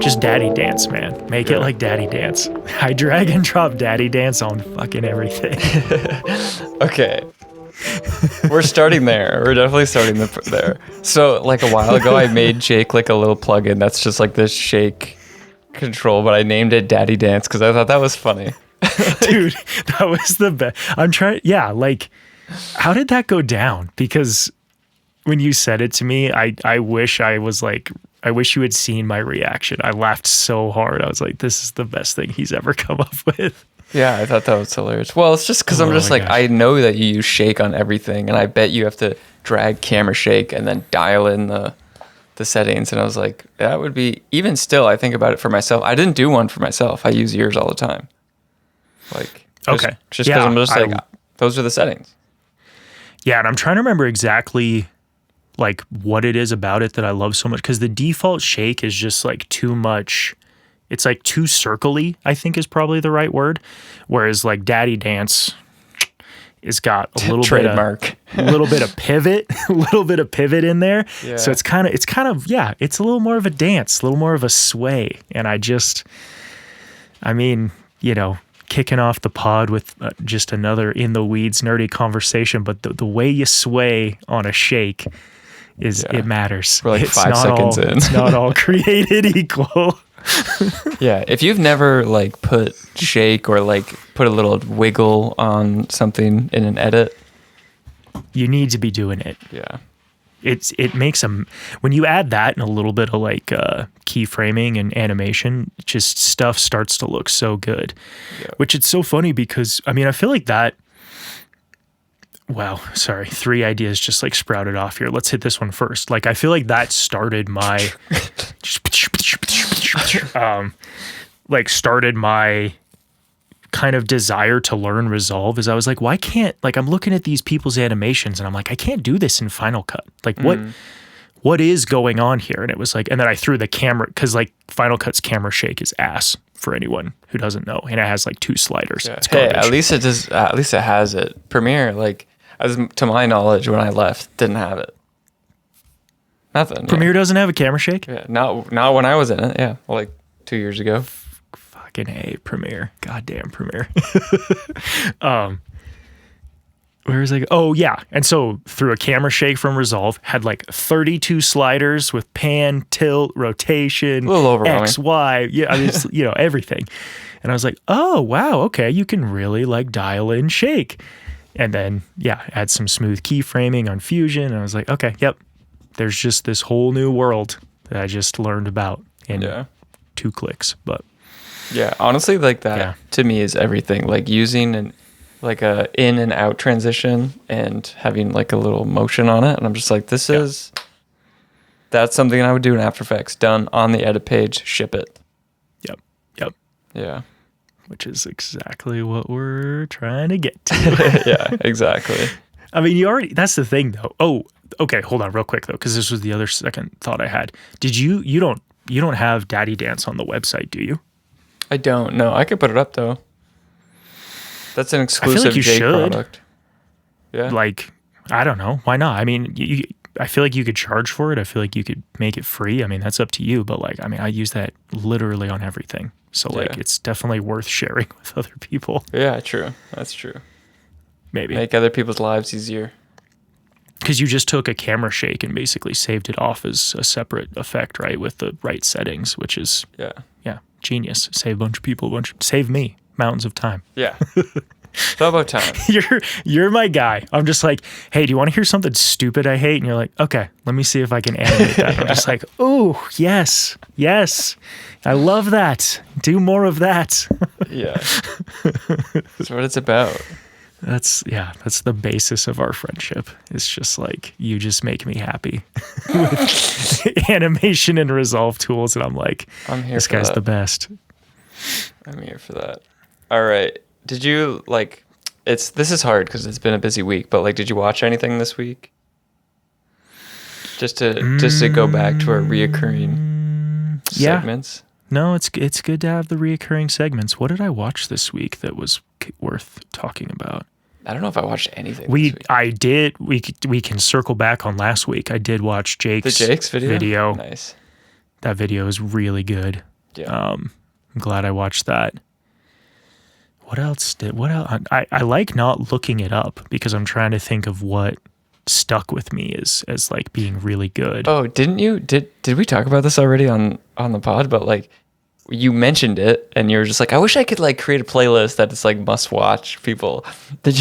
Just Daddy Dance, man. Make it like Daddy Dance. I drag and drop Daddy Dance on fucking everything. Okay. We're starting there. We're definitely starting there. So, like a while ago, I made Jake like a little plugin that's just like this shake control, but I named it Daddy Dance because I thought that was funny. Dude, that was the best. I'm trying. Yeah, like, how did that go down? Because when you said it to me, I wish I was like, I wish you had seen my reaction. I laughed so hard. I was like, this is the best thing he's ever come up with. Yeah, I thought that was hilarious. Well, it's just because I'm just like, I know that you use shake on everything, and I bet you have to drag camera shake and then dial in the settings. And I was like, that would be, even still, I think about it for myself. I didn't do one for myself. I use yours all the time. Like, just because I'm just like, those are the settings. Yeah, and I'm trying to remember exactly like what it is about it that I love so much, because the default shake is just like too much. It's like too circly, I think is probably the right word. Whereas like Daddy Dance has got a little trademark, a little bit of pivot, a little bit of pivot in there. Yeah. So it's kind of it's a little more of a dance, a little more of a sway. And I mean, you know, kicking off the pod with just another in the weeds nerdy conversation, but the way you sway on a shake it matters. We're like it's 5 seconds in. It's not all created equal. Yeah, if you've never like put shake or like put a little wiggle on something in an edit, you need to be doing it. Yeah. It makes when you add that and a little bit of like keyframing and animation, just stuff starts to look so good. Yeah. Which it's so funny because I mean I feel like that. Wow, sorry, 3 ideas just like sprouted off here. Let's hit this one first. Like I feel like that started my started my kind of desire to learn Resolve. Is I was like, why can't, like I'm looking at these people's animations and I'm like, I can't do this in Final Cut. Like what is going on here? And it was like, and then I threw the camera, because like Final Cut's camera shake is ass for anyone who doesn't know, and it has like 2 sliders. Yeah. Hey, at least it does. At least it has it. Premiere, like as to my knowledge, when I left, didn't have it. Nothing. Premiere doesn't have a camera shake. Yeah, not when I was in it. Yeah, like 2 years ago. Fucking A, Premiere. Goddamn Premiere. Where is it? Oh yeah, and so through a camera shake from Resolve, had like 32 sliders with pan, tilt, rotation, a little overwhelming. X, Y. Yeah, I mean, it's, you know, everything. And I was like, oh wow, okay, you can really like dial in shake. And then add some smooth keyframing on Fusion. And I was like, okay, yep. There's just this whole new world that I just learned about in 2 clicks. But yeah, honestly, like that to me is everything. Like using like a in and out transition and having like a little motion on it. And I'm just like, that's something I would do in After Effects, done on the edit page, ship it. Yep. Yeah. Which is exactly what we're trying to get to. Yeah, exactly. I mean, that's the thing though. Oh, okay, hold on real quick though, because this was the other second thought I had. Did you don't have Daddy Dance on the website, do you? I don't know. I could put it up though. That's an exclusive Jake product. Yeah. Like, I don't know. Why not? I mean, I feel like you could charge for it. I feel like you could make it free. I mean, that's up to you. But like, I mean, I use that literally on everything. So like, it's definitely worth sharing with other people. Yeah, true. That's true. Maybe. Make other people's lives easier. Because you just took a camera shake and basically saved it off as a separate effect, right? With the right settings, which is, genius. Save a bunch of people, save me mountains of time. Yeah. It's all about time. You're my guy. I'm just like, hey, do you want to hear something stupid I hate? And you're like, okay, let me see if I can animate that. I'm just like, oh, yes. I love that. Do more of that. Yeah. That's what it's about. That's the basis of our friendship. It's just like, you just make me happy with animation and Resolve tools. And I'm like, this guy's the best. I'm here for that. All right. Did you this is hard because it's been a busy week, but like, did you watch anything this week? Just to go back to our reoccurring segments. No, it's good to have the reoccurring segments. What did I watch this week that was worth talking about? I don't know if I watched anything. I did. We can circle back on last week. I did watch Jake's video. Nice. That video is really good. Yeah. I'm glad I watched that. What else? I like not looking it up because I'm trying to think of what stuck with me as like being really good. Oh, didn't you? Did we talk about this already on the pod? But like, you mentioned it, and you were just like, I wish I could like create a playlist that is like must watch people. Did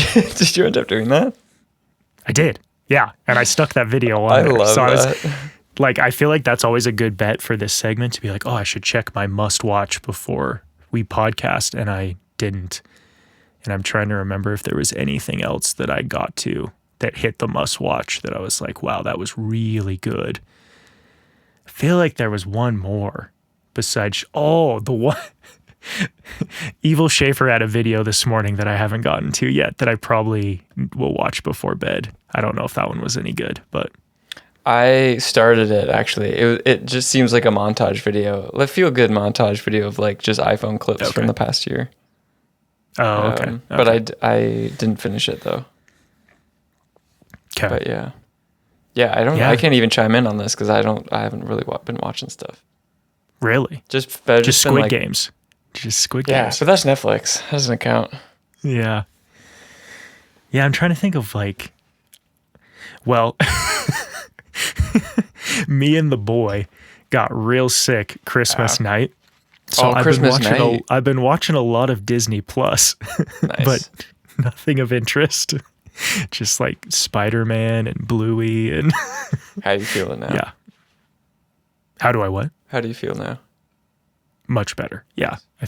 you end up doing that? I did. Yeah, and I stuck that video on I there. love that. I feel like that's always a good bet for this segment to be like, oh, I should check my must watch before we podcast, and I didn't. And I'm trying to remember if there was anything else that I got to that hit the must watch that I was like, wow, that was really good. I feel like there was one more besides, the one. Evil Schaefer had a video this morning that I haven't gotten to yet that I probably will watch before bed. I don't know if that one was any good, but I started it actually. It just seems like a montage video, a feel good montage video of like just iPhone clips from the past year. Oh, okay. But I didn't finish it though. Okay. But I can't even chime in on this because I haven't really been watching stuff. Really? Just Squid Games. Just Squid Yeah, Games. but that's Netflix. That doesn't count. Yeah. Yeah, I'm trying to think of like, well, me and the boy got real sick Christmas night. So I've been watching a lot of Disney Plus, Nice. but nothing of interest. Just like Spider-Man and Bluey and How are you feeling now? yeah. How do I what? How do you feel now? Much better. Yeah. I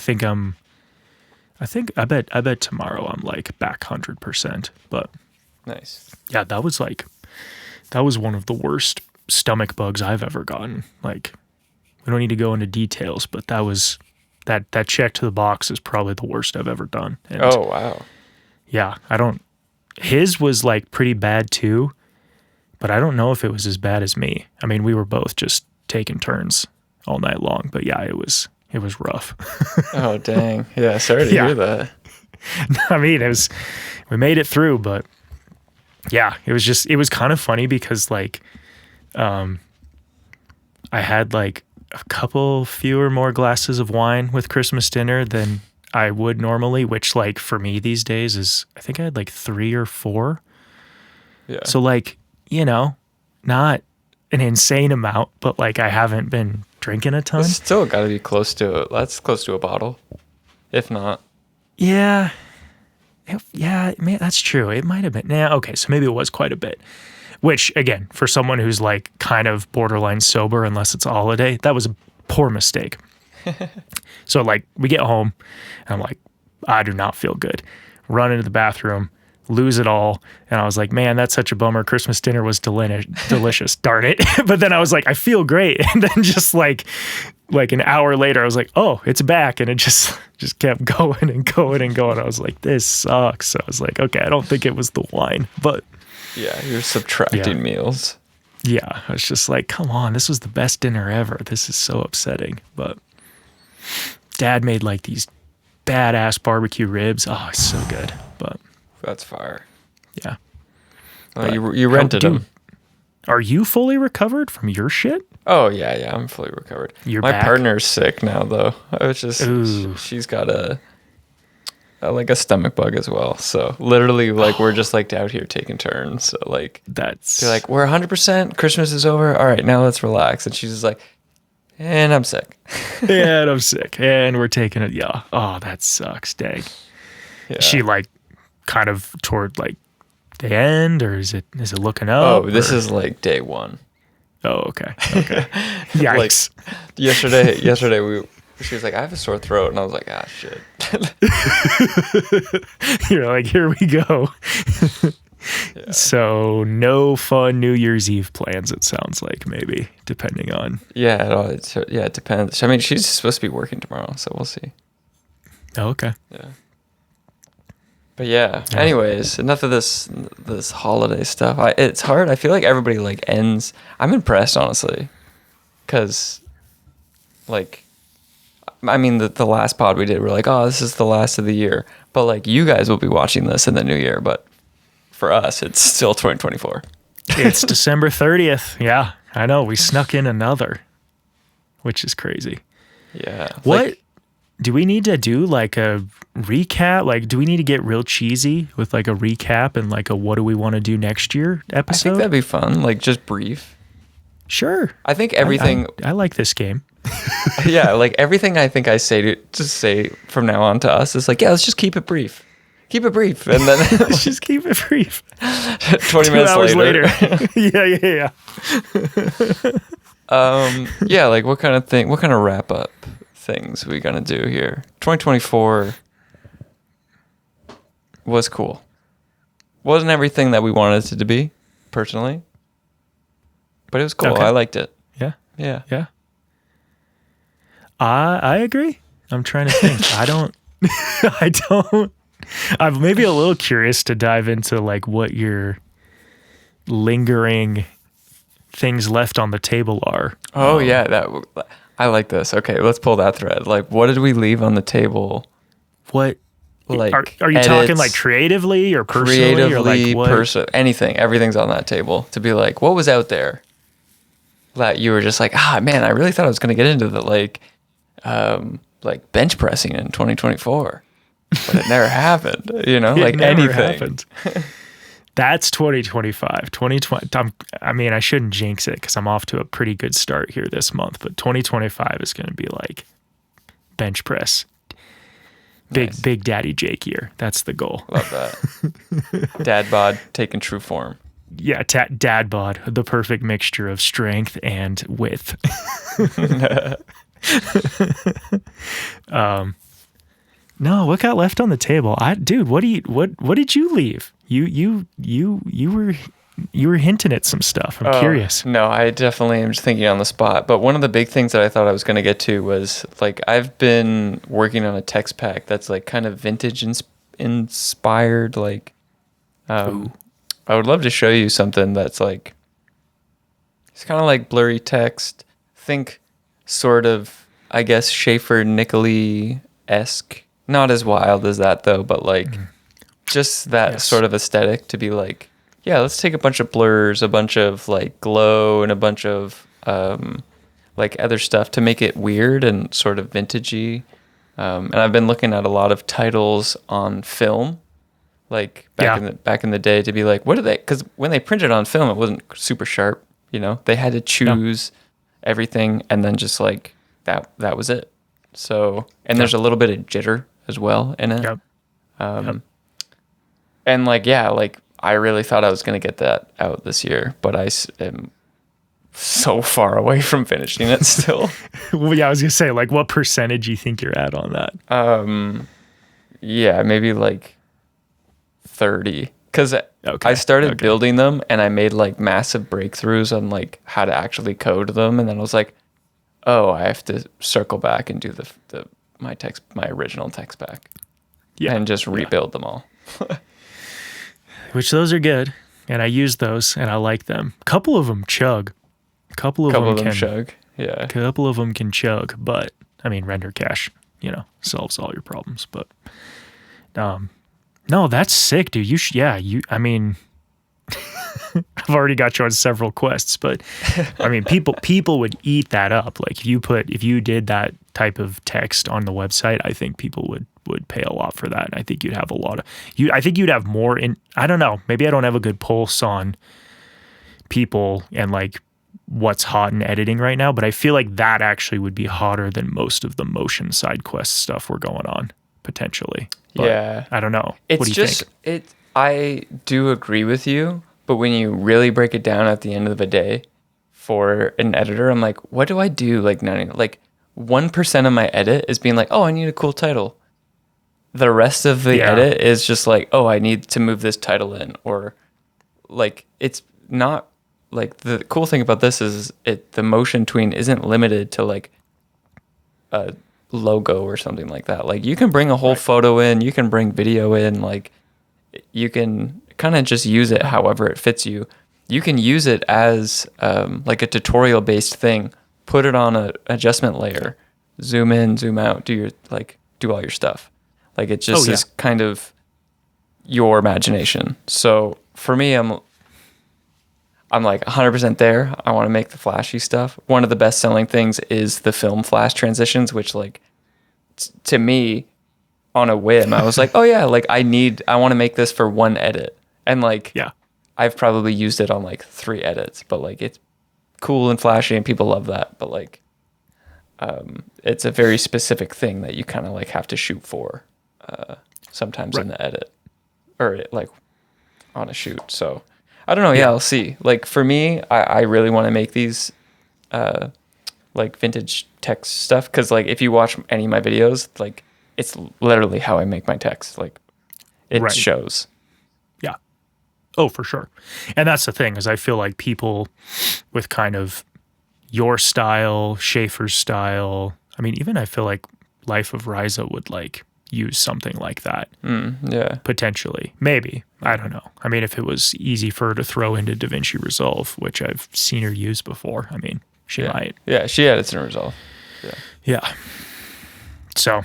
bet tomorrow I'm like back 100%. But Nice. yeah, that was one of the worst stomach bugs I've ever gotten. Like, we don't need to go into details, but that check to the box is probably the worst I've ever done. And Oh, wow. yeah, his was like pretty bad too, but I don't know if it was as bad as me. I mean, we were both just taking turns all night long, but yeah, it was rough. Oh, dang. Yeah, sorry to hear that. I mean, we made it through, but yeah, it was kind of funny because like, I had like a couple fewer more glasses of wine with Christmas dinner than I would normally, which like for me these days is, I think I had like 3 or 4. Yeah. So like, not an insane amount, but like I haven't been drinking a ton. It's still got to be close to it. That's close to a bottle, if not. Yeah. Yeah, man, that's true. It might have been. Okay, so maybe it was quite a bit. Which, again, for someone who's like kind of borderline sober, unless it's a holiday, that was a poor mistake. So like we get home and I'm like, I do not feel good. Run into the bathroom, lose it all. And I was like, man, that's such a bummer. Christmas dinner was delicious. Darn it. But then I was like, I feel great. And then just like an hour later, I was like, oh, it's back. And it just kept going and going and going. I was like, this sucks. So I was like, okay, I don't think it was the wine, but Yeah, you're subtracting meals. Yeah, I was just like, come on, this was the best dinner ever. This is so upsetting. But Dad made like these badass barbecue ribs. Oh, it's so good. But That's fire. yeah. Oh, you rented them. Are you fully recovered from your shit? Oh, yeah, I'm fully recovered. You're My back? partner's sick now, though. I was just, she's got a stomach bug as well. So literally, like, we're just like out here taking turns. So like, That's they're like, we're 100%. Christmas is over. All right, now let's relax. And she's just like, and I'm sick. yeah, and I'm sick, and we're taking it. Yeah. Oh, that sucks. Dang. Yeah. She like kind of toward like the end, or is it looking up? Oh, this is like day one. Oh, okay. Okay. Yikes. Like, yesterday she was like, I have a sore throat, and I was like, ah, shit. You're like, here we go. Yeah. So no fun New Year's Eve plans, it sounds like, maybe, depending on. Yeah, it depends. I mean, she's supposed to be working tomorrow, so we'll see. Oh, okay. Yeah. But yeah, anyways, enough of this holiday stuff. It's hard. I feel like everybody like ends. I'm impressed, honestly, because like, I mean, the last pod we did, we're like, oh, this is the last of the year. But like, you guys will be watching this in the new year, but for us, it's still 2024. It's December 30th. Yeah, I know. We snuck in another, which is crazy. Yeah. What do we need to do? Like a recap? Like, do we need to get real cheesy with like a recap and like a what do we want to do next year episode? I think that'd be fun. Like just brief. Sure. I think everything. I like this game. Yeah, like everything I think I say from now on to us is like, yeah, let's just keep it brief. Keep it brief. And then let's just keep it brief. 20 minutes later. Yeah. Yeah, like what kind of wrap up things we gonna do here? 2024 was cool. Wasn't everything that we wanted it to be, personally. But it was cool. Okay. I liked it. Yeah. Yeah. I agree. I'm trying to think. I'm maybe a little curious to dive into like what your lingering things left on the table are. Oh yeah, I like this. Okay, let's pull that thread. Like, what did we leave on the table? What? Like, are you talking like creatively or personally? Creatively, or like anything. Everything's on that table. To be like, what was out there that you were just like, man, I really thought I was going to get into the like bench pressing in 2024, but it never happened. Like anything. Happened. That's 2025. 2020. I mean, I shouldn't jinx it because I'm off to a pretty good start here this month, but 2025 is going to be like bench press. Big Daddy Jake year. That's the goal. Love that. Dad bod taking true form. Yeah, dad bod, the perfect mixture of strength and width. No, what got left on the table? Dude, what did you leave? You were hinting at some stuff. I'm curious. No, I definitely am just thinking on the spot. But one of the big things that I thought I was going to get to was like I've been working on a text pack that's like kind of vintage inspired. Like, I would love to show you something that's like it's kind of like blurry text. Think sort of, I guess, Schaefer Nicolai-esque. Not as wild as that though, but like just that sort of aesthetic to be like, yeah, let's take a bunch of blurs, a bunch of like glow, and a bunch of like other stuff to make it weird and sort of vintagey. And I've been looking at a lot of titles on film, like back in the day, to be like, what are they? Because when they printed on film, it wasn't super sharp. They had to choose everything, and then just like that was it. So, and there's a little bit of jitter as well in it. And like, yeah, like I really thought I was going to get that out this year, but I am so far away from finishing it still. Well, yeah, I was going to say, like, what percentage you think you're at on that? Yeah, maybe like 30. Because I started building them and I made like massive breakthroughs on like how to actually code them. And then I was like, oh, I have to circle back and do my original text pack. Yeah. And just rebuild them all. Which those are good. And I use those and I like them. A couple of them chug. A couple of them can chug. Yeah. A couple of them can chug. But I mean, render cache, solves all your problems. But no, that's sick, dude. I mean, I've already got you on several quests, but I mean, people would eat that up. Like if you did that type of text on the website, I think people would pay a lot for that. And I think you'd have I think you'd have more I don't know, maybe I don't have a good pulse on people and like what's hot in editing right now, but I feel like that actually would be hotter than most of the motion side quest stuff we're going on potentially. But yeah. I don't know. It's what do you think? I do agree with you. But when you really break it down at the end of the day for an editor, I'm like, what do I do? Like 1% of my edit is being like, oh, I need a cool title. The rest of the edit is just like, oh, I need to move this title in. Or like, it's not like the cool thing about this is the motion tween isn't limited to like a logo or something like that. Like you can bring a whole photo in, you can bring video in, like you can kind of just use it however it fits you. You can use it as like a tutorial based thing. Put it on an adjustment layer, zoom in, zoom out, do all your stuff. Like it just is kind of your imagination. So for me, I'm like 100% there. I want to make the flashy stuff. One of the best selling things is the film flash transitions, which like to me on a whim, I was like, oh yeah, like I want to make this for one edit. And like, Yeah. I've probably used it on like 3 edits, but like it's cool and flashy and people love that. But like, it's a very specific thing that you kind of like have to shoot for sometimes in the edit or like on a shoot. So I don't know. Yeah, I'll see. Like for me, I really want to make these like vintage text stuff because like if you watch any of my videos, like it's literally how I make my text. Like it shows. Yeah. Oh, for sure. And that's the thing is I feel like people with kind of your style, Schaefer's style. I mean, even I feel like Life of Ryza would like use something like that. Yeah. Potentially. Maybe. I don't know. I mean, if it was easy for her to throw into DaVinci Resolve, which I've seen her use before, I mean, she might. Yeah, she edits in Resolve. Yeah. So,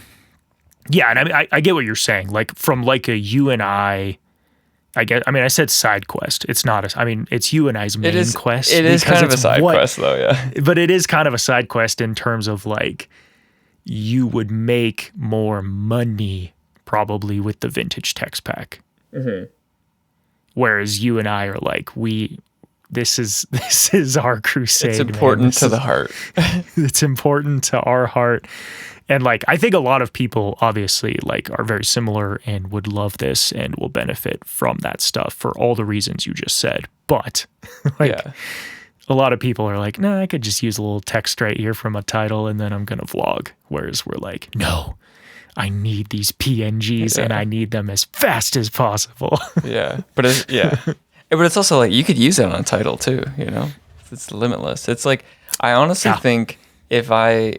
yeah, and I mean, I get what you're saying. Like, from like a you and I said side quest. It's not it's you and I's main quest. It is kind of a side quest, though, yeah. But it is kind of a side quest in terms of like, you would make more money probably with the vintage text pack. Mm-hmm. Whereas you and I are like, this is our crusade. It's important to the heart. It's important to our heart. And like, I think a lot of people obviously like are very similar and would love this and will benefit from that stuff for all the reasons you just said. But like, a lot of people are like, I could just use a little text right here from a title and then I'm going to vlog. Whereas we're like, no, I need these PNGs and I need them as fast as possible. But it's also like, you could use it on a title too, you know? It's limitless. It's like, I honestly think if I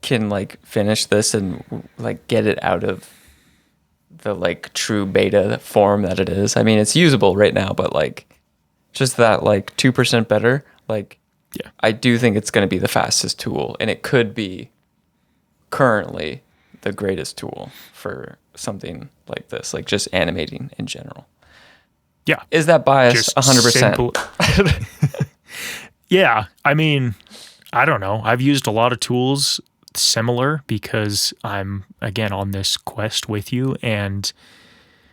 can like finish this and like get it out of the like true beta form that it is. I mean, it's usable right now, but like just that like 2% better, like I do think it's going to be the fastest tool and it could be currently the greatest tool for something like this, like just animating in general. Yeah. Is that biased? 100%. Yeah. I mean, I don't know. I've used a lot of tools similar because I'm again on this quest with you, and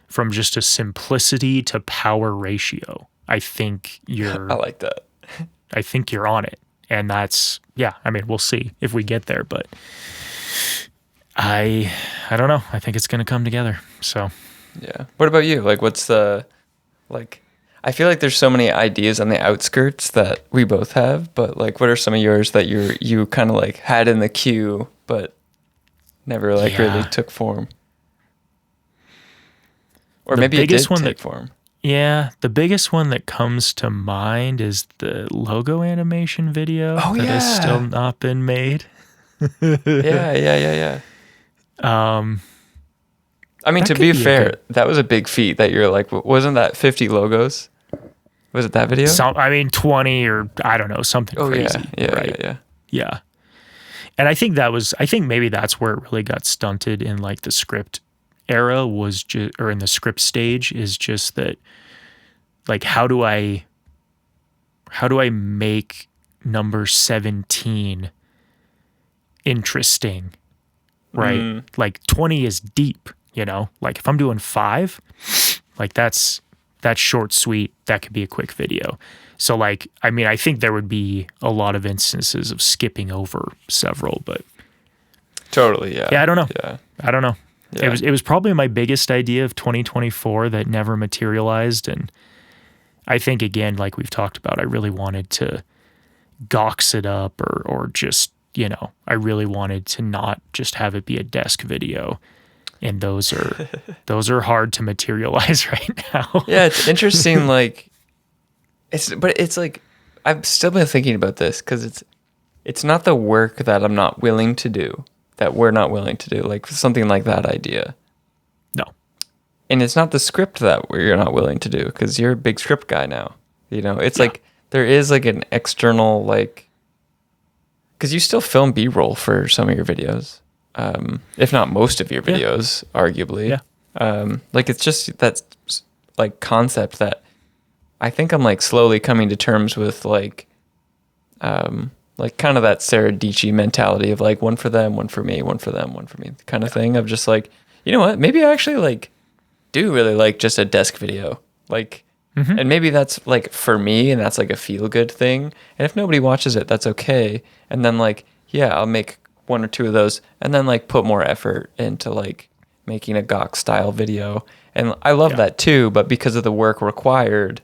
from just a simplicity to power ratio, I think you're I like that. I think you're on it. And that's I mean, we'll see if we get there, but I don't know. I think it's going to come together. So, yeah. What about you? Like what's the like I feel like there's so many ideas on the outskirts that we both have, but like what are some of yours that you kind of like had in the queue but never like really took form? Or maybe it did take form. Yeah, the biggest one that comes to mind is the logo animation video that has still not been made. Yeah. I mean, to be fair, that was a big feat that you're like, wasn't that 50 logos? Was it that video? 20 or I don't know, something crazy. Yeah. And I think maybe that's where it really got stunted in like the script era or in the script stage is just that like, how do I make number 17 interesting, right? Like 20 is deep, you know, like if I'm doing 5, like that's short, sweet. That could be a quick video. So like, I mean, I think there would be a lot of instances of skipping over several, but totally. Yeah. I don't know. Yeah. I don't know. Yeah. It was probably my biggest idea of 2024 that never materialized. And I think again, like we've talked about, I really wanted to gox it up or just, you know, I really wanted to not just have it be a desk video. And those are hard to materialize right now. Yeah, it's interesting. Like, it's like I've still been thinking about this because it's not the work that I'm not willing to do, that we're not willing to do, like something like that idea. No, and it's not the script that you're not willing to do because you're a big script guy now. You know, it's like there is like an external like because you still film B-roll for some of your videos. If not most of your videos, arguably. Yeah. Like it's just that like concept that I think I'm like slowly coming to terms with like kind of that Sarah Dietschy mentality of like one for them, one for me, one for them, one for me kind of thing of just like, you know what, maybe I actually like do really like just a desk video. Like, and maybe that's like for me and that's like a feel good thing. And if nobody watches it, that's okay. And then like, yeah, I'll make 1 or 2 of those and then like put more effort into like making a Gawk style video. And I love that too, but because of the work required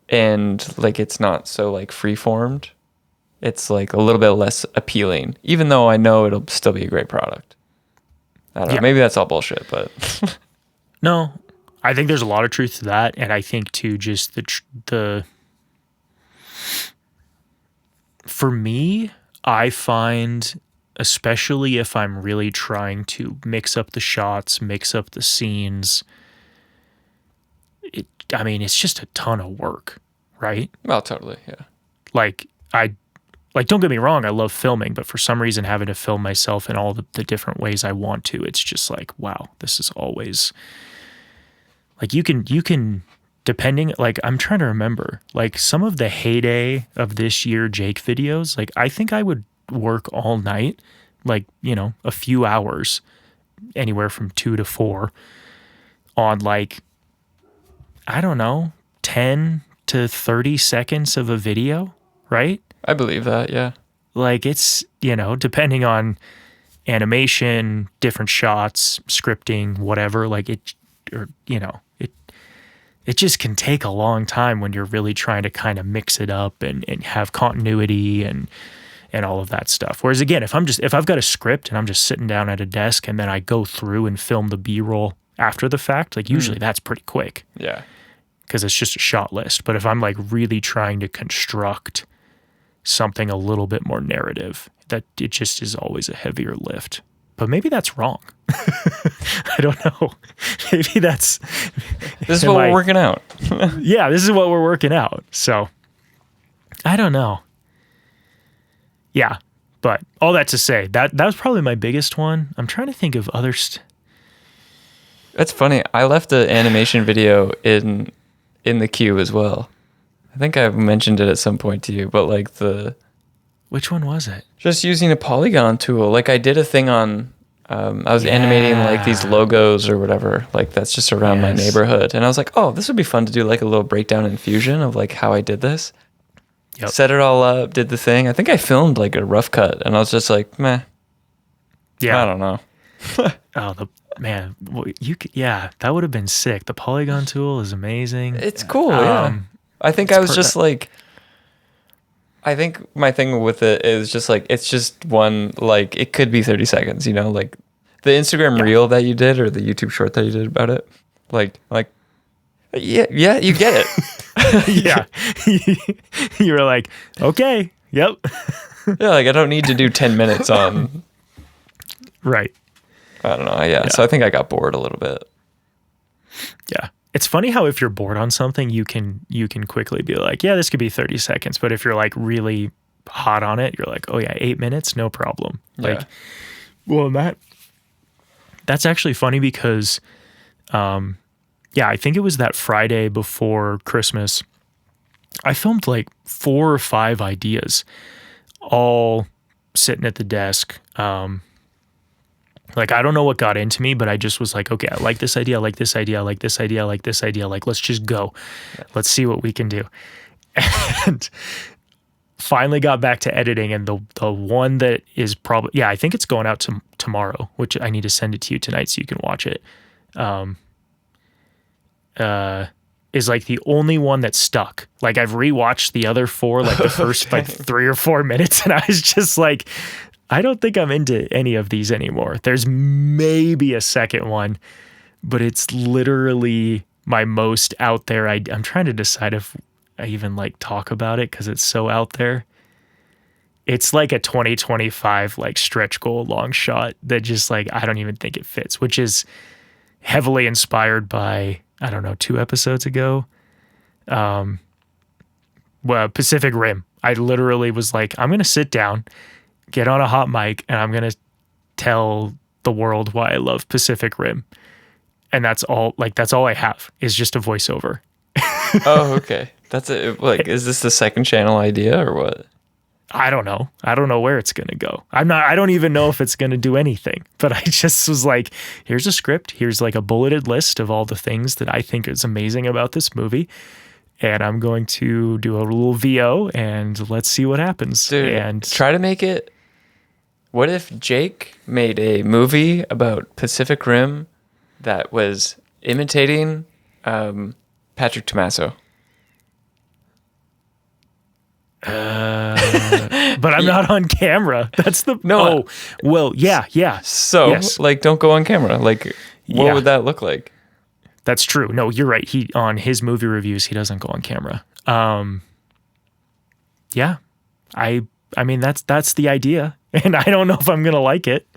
and like it's not so like free formed, it's like a little bit less appealing, even though I know it'll still be a great product. I don't know. Maybe that's all bullshit, but no, I think there's a lot of truth to that. And I think too, just for me, I find, especially if I'm really trying to mix up the shots, mix up the scenes, it's just a ton of work, right? Well, totally, yeah. Like, don't get me wrong, I love filming, but for some reason having to film myself in all the different ways I want to, it's just like, wow, this is always, like, you can, depending, like, I'm trying to remember, like, some of the heyday of this year Jake videos, like, I think I would work all night, like, a few hours, anywhere from 2 to 4 on like, I don't know, 10 to 30 seconds of a video, right? I believe that, yeah. Like it's, depending on animation, different shots, scripting, whatever, like it just can take a long time when you're really trying to kind of mix it up and have continuity and all of that stuff. Whereas again, if I've got a script and I'm just sitting down at a desk and then I go through and film the B-roll after the fact, like usually that's pretty quick. Yeah. Because it's just a shot list. But if I'm like really trying to construct something a little bit more narrative, that it just is always a heavier lift. But maybe that's wrong. I don't know. Maybe that's... This is what we're working out. Yeah, this is what we're working out. So, I don't know. Yeah, but all that to say, that was probably my biggest one. I'm trying to think of others. That's funny. I left the animation video in the queue as well. I think I've mentioned it at some point to you, but like Which one was it? Just using a polygon tool. Like I did a thing on, I was animating like these logos or whatever. Like that's just around my neighborhood. And I was like, oh, this would be fun to do like a little breakdown in Fusion of like how I did this. Yep. Set it all up, did the thing. I think I filmed like a rough cut and I was just like, meh. Yeah. I don't know. Man, that would have been sick. The polygon tool is amazing. It's cool, yeah. I think I was just like, I think my thing with it is just like, it's just one, like, it could be 30 seconds, like the Instagram reel that you did or the YouTube short that you did about it. Like, yeah, you get it. Yeah. You were like, okay, yep. Yeah, like I don't need to do 10 minutes on. Right. I don't know. Yeah. So I think I got bored a little bit. Yeah. It's funny how if you're bored on something, you can quickly be like, yeah, this could be 30 seconds. But if you're like really hot on it, you're like, oh yeah, 8 minutes, no problem. Like, well, that's actually funny because, I think it was that Friday before Christmas. I filmed like 4 or 5 ideas, all sitting at the desk. Like, I don't know what got into me, but I just was like, okay, I like this idea, I like this idea, I like this idea, I like this idea. Like, let's just go. Yeah. Let's see what we can do. And finally got back to editing. And the one that is probably, I think it's going out tomorrow, which I need to send it to you tonight so you can watch it. Is like the only one that stuck. Like, I've rewatched the other 4, like the first like 3 or 4 minutes. And I was just like, I don't think I'm into any of these anymore. There's maybe a second one, but it's literally my most out there. I'm trying to decide if I even like talk about it because it's so out there. It's like a 2025 like stretch goal long shot that just like, I don't even think it fits, which is heavily inspired by, I don't know, 2 episodes ago. Pacific Rim. I literally was like, I'm going to sit down, get on a hot mic, and I'm going to tell the world why I love Pacific Rim. And that's all I have is just a voiceover. Oh, okay. That's it. Like, is this the second channel idea or what? I don't know. I don't know where it's going to go. I don't even know if it's going to do anything, but I just was like, here's a script. Here's like a bulleted list of all the things that I think is amazing about this movie. And I'm going to do a little VO and let's see what happens. Dude, and try to make it. What if Jake made a movie about Pacific Rim that was imitating Patrick Tommaso? But I'm not on camera. That's the No. Oh, well, yeah. So, Yes. like, don't go on camera. Like, what Yeah. would that look like? That's true. No, you're right. He on his movie reviews, he doesn't go on camera. Yeah. I mean that's the idea. And I don't know if I'm gonna like it.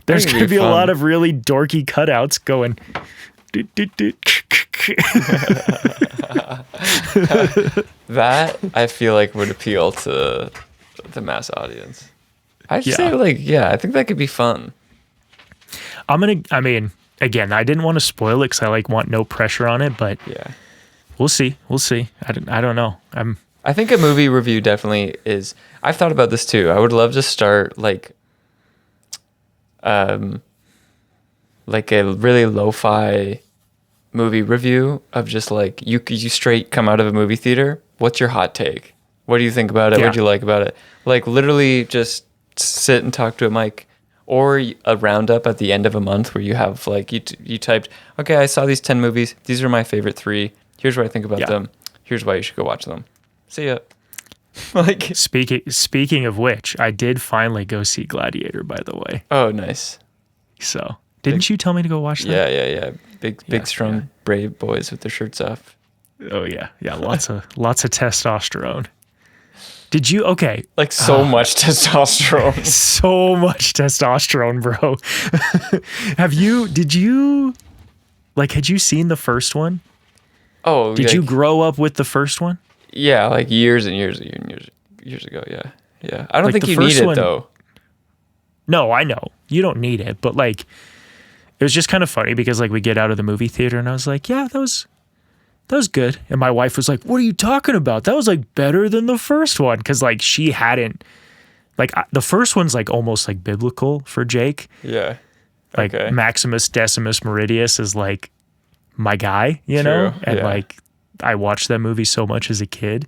There's it'd gonna be a fun. lot of really dorky cutouts going. That I feel like would appeal to the mass audience. I'd Yeah. say, like, yeah, I think that could be fun. I mean, again, I didn't want to spoil it because I like want no pressure on it, but Yeah. we'll see. I don't know. I think a movie review definitely is. I've thought about this too. I would love to start like a really lo-fi movie review of just like you straight come out of a movie theater. What's your hot take? What do you think about it? Yeah. What do you like about it? Like literally just sit and talk to a mic, or a roundup at the end of a month where you have like you typed, okay, I saw these 10 movies. These are my favorite 3. Here's what I think about Yeah. them. Here's why you should go watch them. See ya. Like, Speaking of which, I did finally go see Gladiator, by the way. oh, nice. So didn't you tell me to go watch that? Yeah. Big, strong, brave boys with their shirts off. Oh yeah. Lots of testosterone. Did you? Okay. Like so much testosterone. So much testosterone, bro. Did you had you seen the first one? Oh, Did like, you grow up with the first one? Yeah, like years and years ago. Yeah. I don't Like, think the you need first it one- though. No, I know. You don't need it, but like it was just kind of funny because like we get out of the movie theater and I was like, yeah, that was good. And my wife was like, what are you talking about? That was like better than the first one. Cause like she hadn't the first one's like almost like biblical for Jake. Yeah. Like Okay. Maximus Decimus Meridius is like my guy, you know? True, And yeah. like I watched that movie so much as a kid.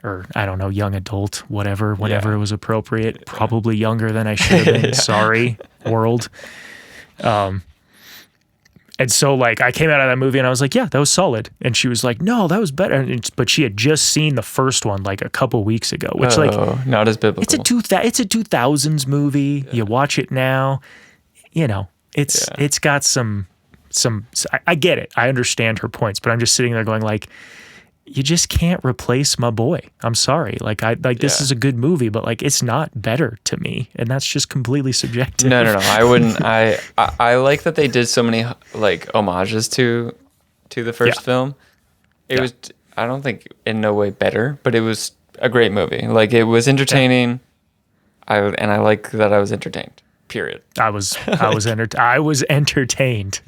Or I don't know, young adult, whatever, whenever Yeah. it was appropriate. Probably younger than I should have been. Yeah. Sorry, world. And so like I came out of that movie and I was like, yeah, that was solid. And she was like, no, that was better. But she had just seen the first one like a couple weeks ago, which like not as biblical. it's a 2000s movie. You watch it now, you know, it's got some. I get it. I understand her points, but I'm just sitting there going like, you just can't replace my boy. I'm sorry. Like this Yeah. is a good movie, but like it's not better to me, and that's just completely subjective. No. I wouldn't. I like that they did so many like homages to the first Yeah. film. It Yeah. was. I don't think in no way better, but it was a great movie. Like it was entertaining. I like that I was entertained. Period. I was entertained.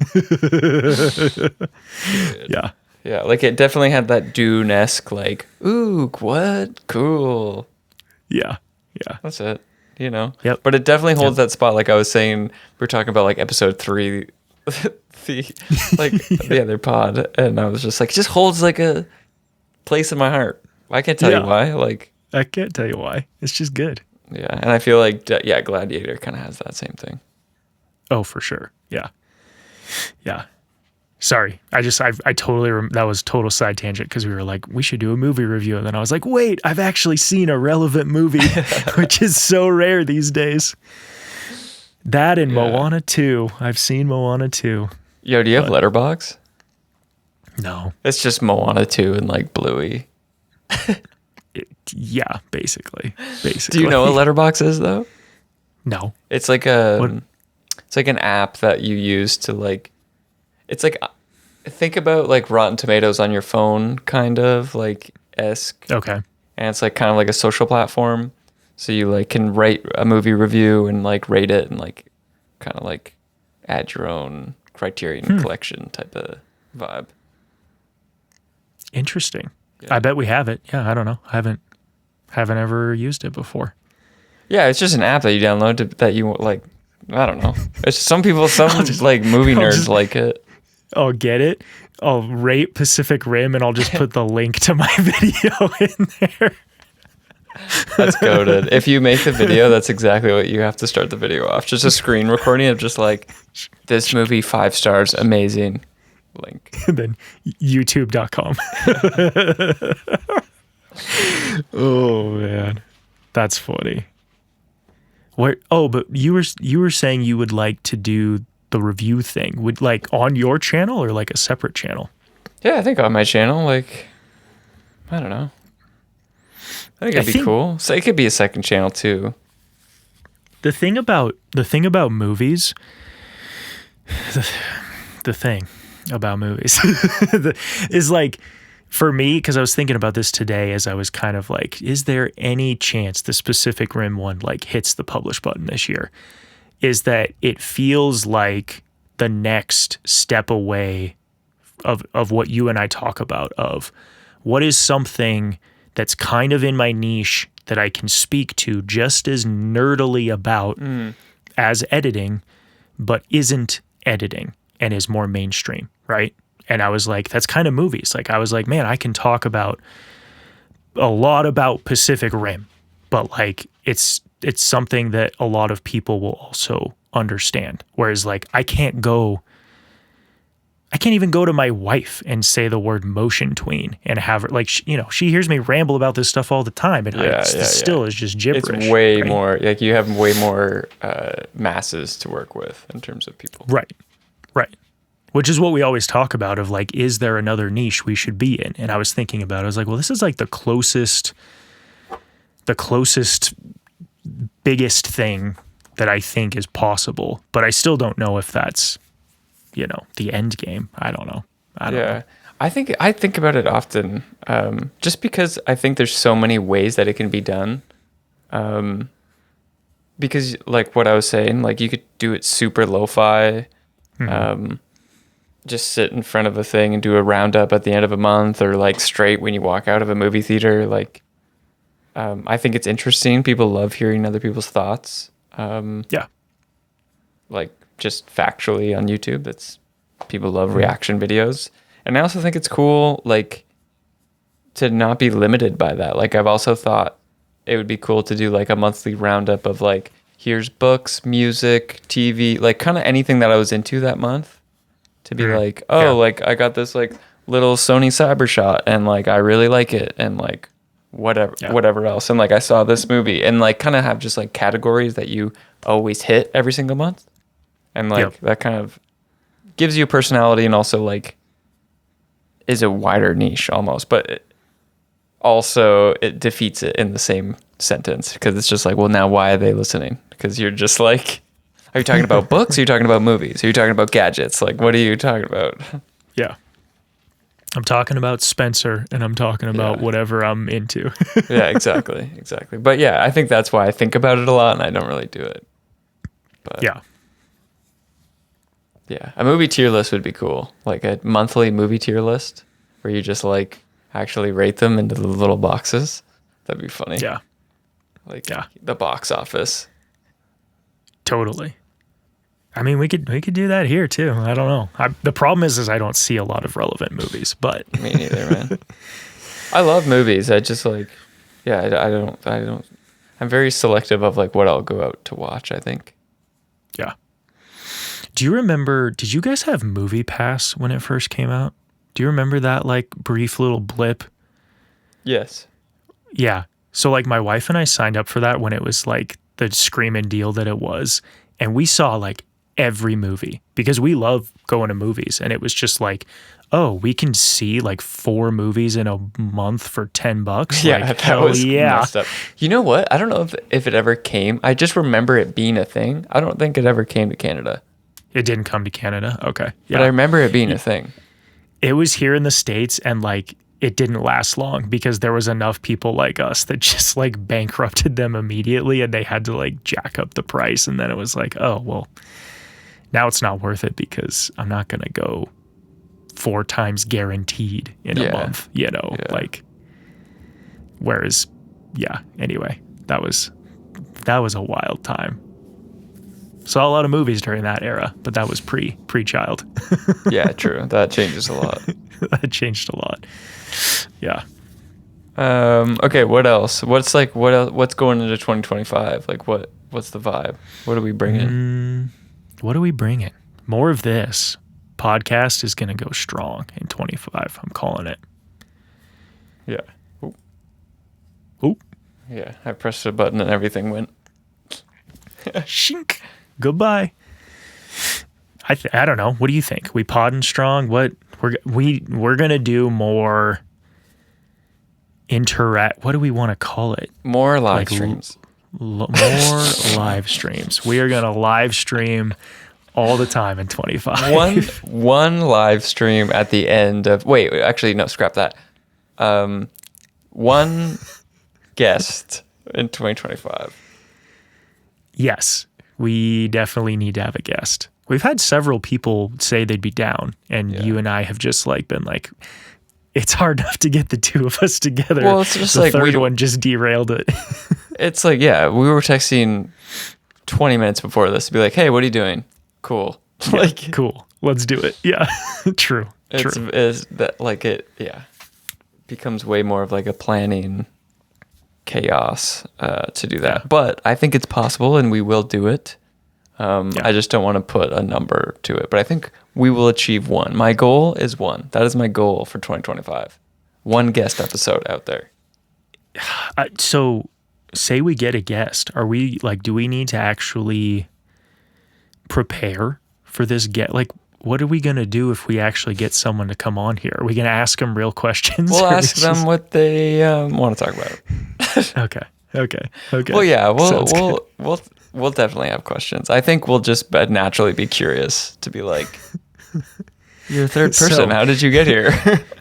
Yeah. Yeah, like it definitely had that Dune-esque like, ooh, what? Cool. Yeah. That's it. You know? Yep. But it definitely holds that spot. Like I was saying, we were talking about like episode 3, the other pod, and I was just like, it just holds like a place in my heart. I can't tell Yeah. you why. Like, I can't tell you why. It's just good. yeah, and I feel like Gladiator kind of has that same thing. Oh, for sure. Yeah. Sorry. I totally, that was total side tangent because we were like, we should do a movie review. And then I was like, wait, I've actually seen a relevant movie, which is so rare these days. That and Moana 2. I've seen Moana 2. Yo, do you have Letterboxd? No. It's just Moana 2 and like Bluey. Yeah, basically. Do you know what Letterboxd is though? No. It's like it's like an app that you use to like, it's like, think about like Rotten Tomatoes on your phone, kind of like esque. Okay. And it's like kind of like a social platform. So you like can write a movie review and like rate it and like kind of like add your own Criterion collection type of vibe. Interesting. Yeah. I bet we have it. Yeah, I don't know. I haven't ever used it before. Yeah, it's just an app that you download that you like. I don't know. It's some people, like movie nerds like it. I'll get it. I'll rate Pacific Rim and I'll just put the link to my video in there. That's goated. If you make the video, that's exactly what you have to start the video off. Just a screen recording of just like, this movie 5 stars, amazing. Link. And then youtube.com. Oh man. That's funny. What? Oh, but you were saying you would like to do the review thing. Would like on your channel or like a separate channel? Yeah, I think on my channel, like, I don't know. I think it'd be cool. So it could be a second channel too. The thing about movies, the thing about movies is like, for me, because I was thinking about this today as I was kind of like, is there any chance the Pacific Rim one like hits the publish button this year? Is that it feels like the next step away of what you and I talk about, of what is something that's kind of in my niche that I can speak to just as nerdily about as editing, but isn't editing and is more mainstream, right? And I was like, that's kind of movies. Like I was like, man, I can talk about a lot about Pacific Rim, but like it's something that a lot of people will also understand. Whereas like I can't even go to my wife and say the word motion tween and have her like, she hears me ramble about this stuff all the time, and still is just gibberish. It's way more like you have way more masses to work with in terms of people. Right. Which is what we always talk about of like, is there another niche we should be in? And I was thinking about it. I was like, well, this is like the closest biggest thing that I think is possible, but I still don't know if that's, the end game. I don't know. I think about it often, just because I think there's so many ways that it can be done. Because like what I was saying, like you could do it super lo-fi, just sit in front of a thing and do a roundup at the end of a month, or like straight when you walk out of a movie theater. Like, I think it's interesting. People love hearing other people's thoughts. Like just factually on YouTube, people love reaction videos. And I also think it's cool, like, to not be limited by that. Like, I've also thought it would be cool to do like a monthly roundup of like, here's books, music, TV, like kind of anything that I was into that month. To be like, like I got this like little Sony Cybershot and like I really like it, and like whatever else, and like I saw this movie, and like kind of have just like categories that you always hit every single month, and like that kind of gives you a personality, and also like is a wider niche almost, but it defeats it in the same sentence, because it's just like, well, now why are they listening? Because you're just like, are you talking about books? Are you talking about movies? Are you talking about gadgets? Like, what are you talking about? Yeah. I'm talking about Spencer, and I'm talking about whatever I'm into. Yeah, exactly. But yeah, I think that's why I think about it a lot, and I don't really do it. But yeah, a movie tier list would be cool. Like a monthly movie tier list where you just like actually rate them into the little boxes. That'd be funny. Yeah. Like the box office. Totally. I mean, we could do that here too. I don't know. The problem is I don't see a lot of relevant movies, but me neither, man. I love movies. I just like, I don't. I'm very selective of like what I'll go out to watch, I think. Yeah. Do you remember? Did you guys have Movie Pass when it first came out? Do you remember that like brief little blip? Yes. Yeah. So like my wife and I signed up for that when it was like the screaming deal that it was, and we saw like every movie because we love going to movies, and it was just like, oh, we can see like 4 movies in a month for $10. Yeah, like, that was messed up. You know what? I don't know if it ever came. I just remember it being a thing. I don't think it ever came to Canada. It didn't come to Canada. Okay. Yeah. But I remember it being a thing. It was here in the States, and like it didn't last long because there was enough people like us that just like bankrupted them immediately, and they had to like jack up the price. And then it was like, oh, well, now it's not worth it because I'm not going to go 4 times guaranteed in a month, like, whereas, anyway, that was a wild time. Saw a lot of movies during that era, but that was pre-child. Yeah, true. That changes a lot. That changed a lot. Yeah. Okay, what else? What's going into 2025? Like what's the vibe? What are we bringing? What are we bringing? More of this. Podcast is going to go strong in 25. I'm calling it. Yeah. Ooh. Yeah, I pressed a button and everything went. Shink. Goodbye. I don't know. What do you think? We podding strong? What we're going to do more what do we want to call it? More live streams. More live streams. We are going to live stream all the time in 25. One live stream at the end of actually no, scrap that. One guest in 2025. Yes, we definitely need to have a guest. We've had several people say they'd be down, and you and I have just been like, it's hard enough to get the two of us together. Well, it's just the third one just derailed it. It's like, we were texting 20 minutes before this to be like, hey, what are you doing? Cool. Cool. Let's do it. Yeah. True. Is that becomes way more of like a planning chaos to do that. Yeah. But I think it's possible and we will do it. I just don't want to put a number to it, but I think we will achieve one. My goal is one. That is my goal for 2025. One guest episode out there. So say we get a guest. Are we do we need to actually prepare for this what are we going to do if we actually get someone to come on here? Are we going to ask them real questions? We'll ask them what they want to talk about. Okay. Well, yeah, we'll definitely have questions. I think we'll just naturally be curious to be like, you're a third person. So, how did you get here?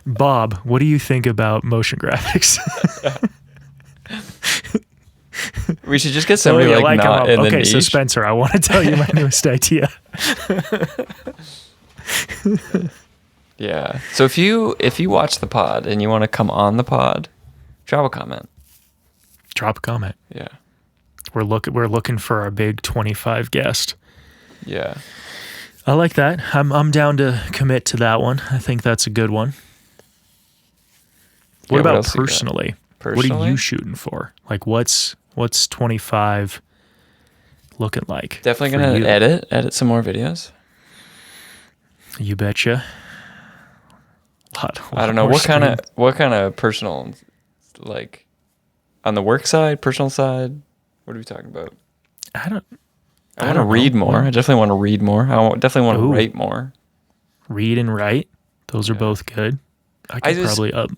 Bob, what do you think about motion graphics? We should just get somebody not in the niche. So Spencer, I want to tell you my newest idea. Yeah. So if you watch the pod and you want to come on the pod, drop a comment. Yeah. We're looking for our big 25 guest. Yeah. I like that. I'm down to commit to that one. I think that's a good one. What about personally? What are you shooting for? What's 25 looking like? Definitely going to edit some more videos. You betcha. I don't know what kind of personal, on the work side, personal side. What are we talking about? I want to read more. I definitely want to read more. I definitely want to write more. Read and write. Those are both good. I probably up.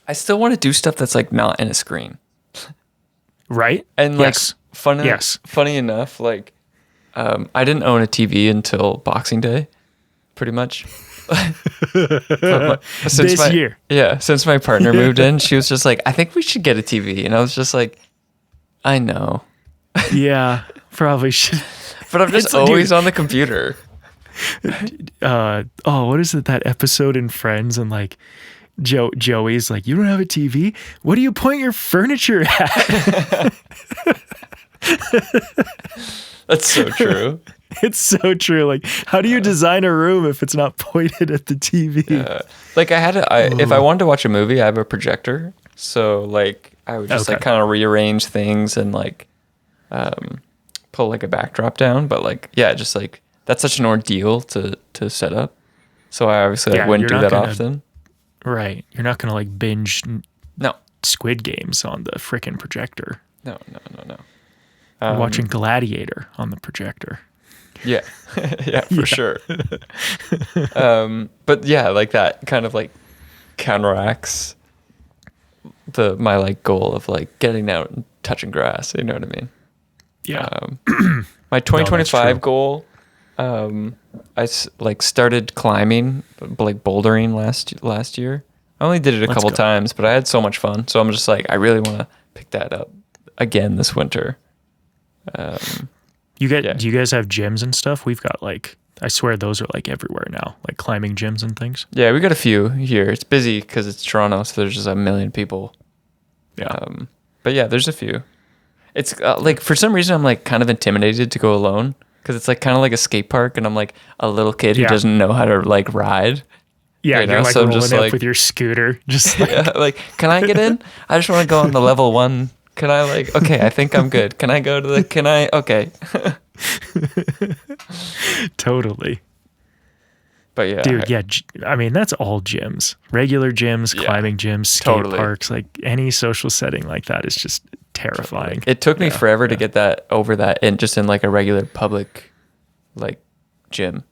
I still want to do stuff that's not in a screen. Right? And funny enough, I didn't own a TV until Boxing Day, pretty much. This year. Yeah, since my partner moved in, she was just like, I think we should get a TV. And I was just like, I know. Yeah, probably should. But I'm just always on the computer. What is it, that episode in Friends, and Joey's like, you don't have a TV? What do you point your furniture at? That's so true. It's so true. How do you design a room if it's not pointed at the TV? If I wanted to watch a movie, I have a projector. So I would just kind of rearrange things and pull a backdrop down. But that's such an ordeal to set up. So I obviously wouldn't do that often. Right. You're not going to binge Squid Games on the frickin' projector. No. You're watching Gladiator on the projector. Yeah. Yeah, for sure. But yeah, that kind of counteracts my goal of getting out and touching grass. You know what I mean? Yeah. My 2025 goal, I started climbing, bouldering last year. I only did it a couple times, but I had so much fun. So I'm just I really want to pick that up again this winter. Do you guys have gyms and stuff? We've got I swear those are like everywhere now, like climbing gyms and things. Yeah, we got a few here. It's busy because it's Toronto, so there's just a million people. Yeah. But yeah, there's a few. It's like for some reason I'm like kind of intimidated to go alone because it's like kind of like a skate park, and I'm like a little kid who doesn't know how to like ride. Yeah, you you're know? like So I'm rolling just up like, with your scooter, just like, yeah, like, can I get in? I just want to go on the level 1. Can I like? Okay, I think I'm good. Can I go to the? Can I? Okay. totally. But yeah, Dude, yeah. I mean, that's all gyms, regular gyms, climbing gyms, skate parks, like any social setting like that is just terrifying. It took me forever to get that over that in just in like a regular public like gym.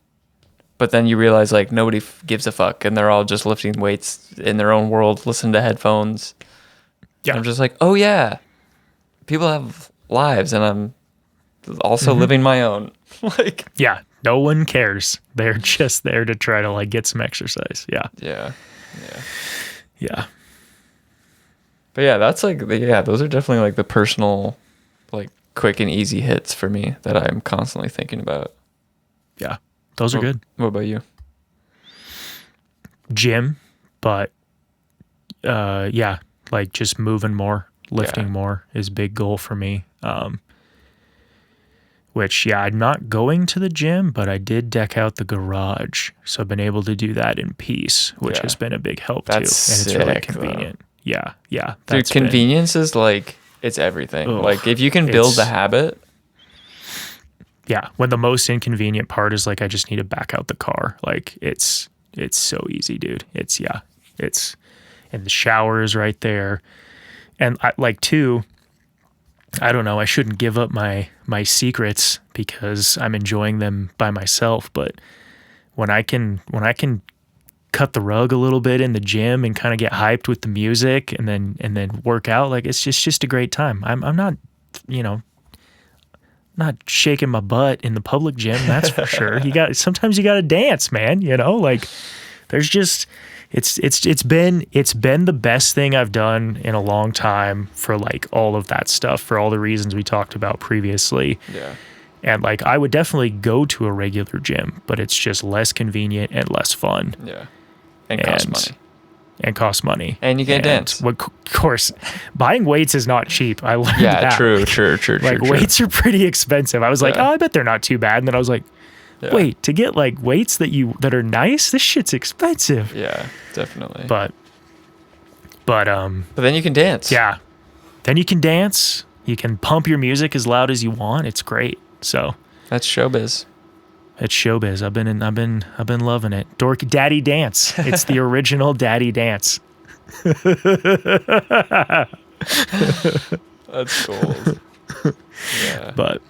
But then you realize like nobody gives a fuck and they're all just lifting weights in their own world, listening to headphones. Yeah. And I'm just like, oh yeah, people have lives and I'm also living my own. Like, yeah, no one cares. They're just there to try to like get some exercise. Yeah. Yeah. Yeah. But yeah, that's like, those are definitely like the personal, like quick and easy hits for me that I'm constantly thinking about. Yeah. Those are good. What about you? Gym, but yeah, like just moving more, lifting more is a big goal for me. Which, yeah, I'm not going to the gym, but I did deck out the garage. So I've been able to do that in peace, which has been a big help too. And it's really convenient. Though. Yeah. Dude, convenience is like, it's everything. Like if you can build the habit. Yeah. When the most inconvenient part is like, I just need to back out the car. Like it's so easy, dude. It's and the shower is right there. And I like too, I don't know, I shouldn't give up my secrets because I'm enjoying them by myself, but when I can cut the rug a little bit in the gym and kind of get hyped with the music and then work out, like it's just a great time. I'm not, not shaking my butt in the public gym, that's for sure. Sometimes you got to dance, man, like there's just it's been the best thing I've done in a long time for like all of that stuff, for all the reasons we talked about previously. Yeah. And like I would definitely go to a regular gym, but it's just less convenient and less fun. Yeah. And costs money. And costs money. And you can't dance. Of course, buying weights is not cheap. I learned that. Yeah, true. Like weights are pretty expensive. I was like, I bet they're not too bad. And then I was like, wait, to get like weights that are nice, this shit's expensive. Yeah, definitely. But then you can dance. Yeah. Then you can dance. You can pump your music as loud as you want. It's great. So that's showbiz. It's showbiz. I've been loving it. Daddy Dance. It's the original Daddy Dance. That's gold. Yeah. But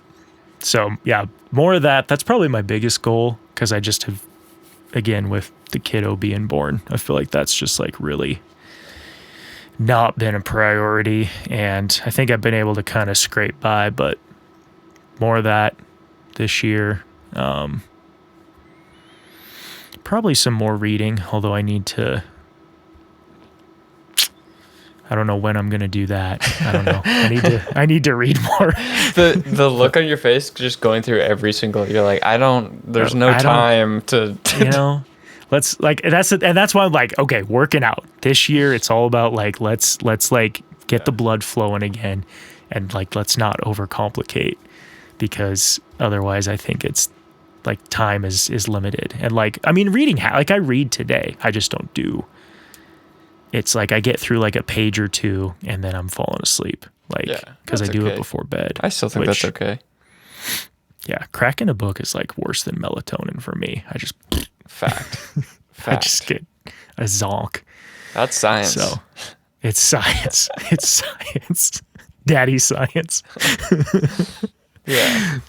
so yeah, more of that. That's probably my biggest goal because I just have, again, with the kiddo being born, I feel like that's just like really not been a priority, and I think I've been able to kind of scrape by, but more of that this year. Probably some more reading, although I need to. I don't know when I'm gonna do that. I don't know. I need to read more. The look on your face, just going through every single. You're like, there's no time to. Let's like and that's why I'm like, okay, working out this year. It's all about like let's like get the blood flowing again, and like let's not overcomplicate, because otherwise I think it's like time is limited. And like I mean, reading like I read today, I just don't do. It's like I get through like a page or two and then I'm falling asleep, like because I do it before bed. I still think that's okay. Yeah, cracking a book is like worse than melatonin for me. I just fact. I just get a zonk. That's science. So it's science. It's science. Daddy science. Yeah.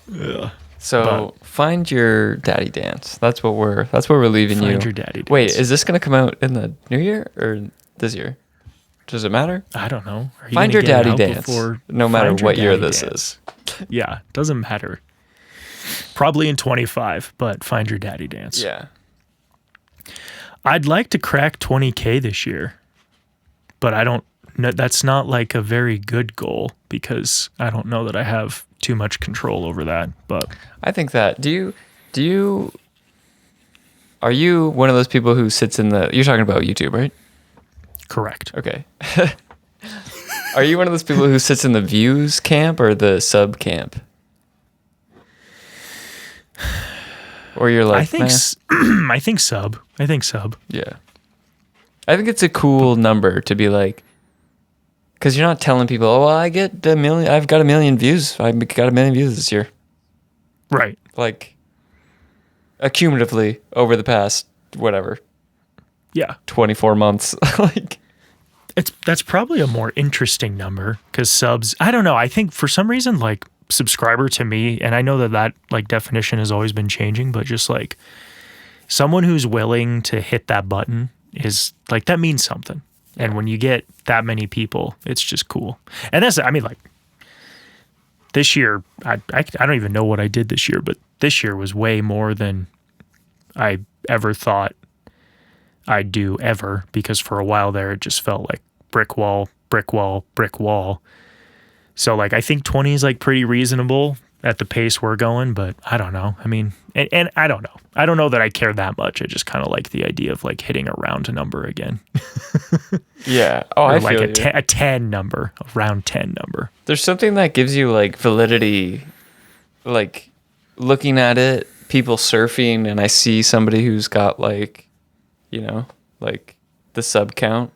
So find your daddy dance. That's what we're leaving you. Find your daddy dance. Wait, is this gonna come out in the new year or this year? Does it matter? I don't know. Find your daddy dance. No matter what year this is. Yeah, doesn't matter. Probably in 25, but find your daddy dance. Yeah. I'd like to crack 20K this year, but I don't know. That's not like a very good goal because I don't know that I have too much control over that. But I think that do you Are you one of those people who sits in the? You're talking about YouTube, right? Correct. Okay. Are you one of those people who sits in the views camp or the sub camp? Or you're like, I think sub. Yeah. I think it's a cool number to be like, because you're not telling people, oh, well, I've got a million views. I've got a million views this year. Right. Like, accumulatively over the past, whatever. Yeah. 24 months. Like, that's probably a more interesting number because subs, I don't know. I think for some reason, like subscriber to me, and I know that like definition has always been changing, but just like someone who's willing to hit that button is like, that means something. And when you get that many people, it's just cool. And that's, I mean, like this year, I don't even know what I did this year, but this year was way more than I ever thought I'd do ever, because for a while there, it just felt like brick wall, brick wall, brick wall. So like, I think 20 is like pretty reasonable at the pace we're going, but I don't know. I mean, and I don't know. I don't know that I care that much. I just kind of like the idea of like hitting a round number again. Yeah. Oh, I like feel a 10 number, a round 10 number. There's something that gives you like validity, like looking at it, people surfing, and I see somebody who's got like, you know, like the sub count.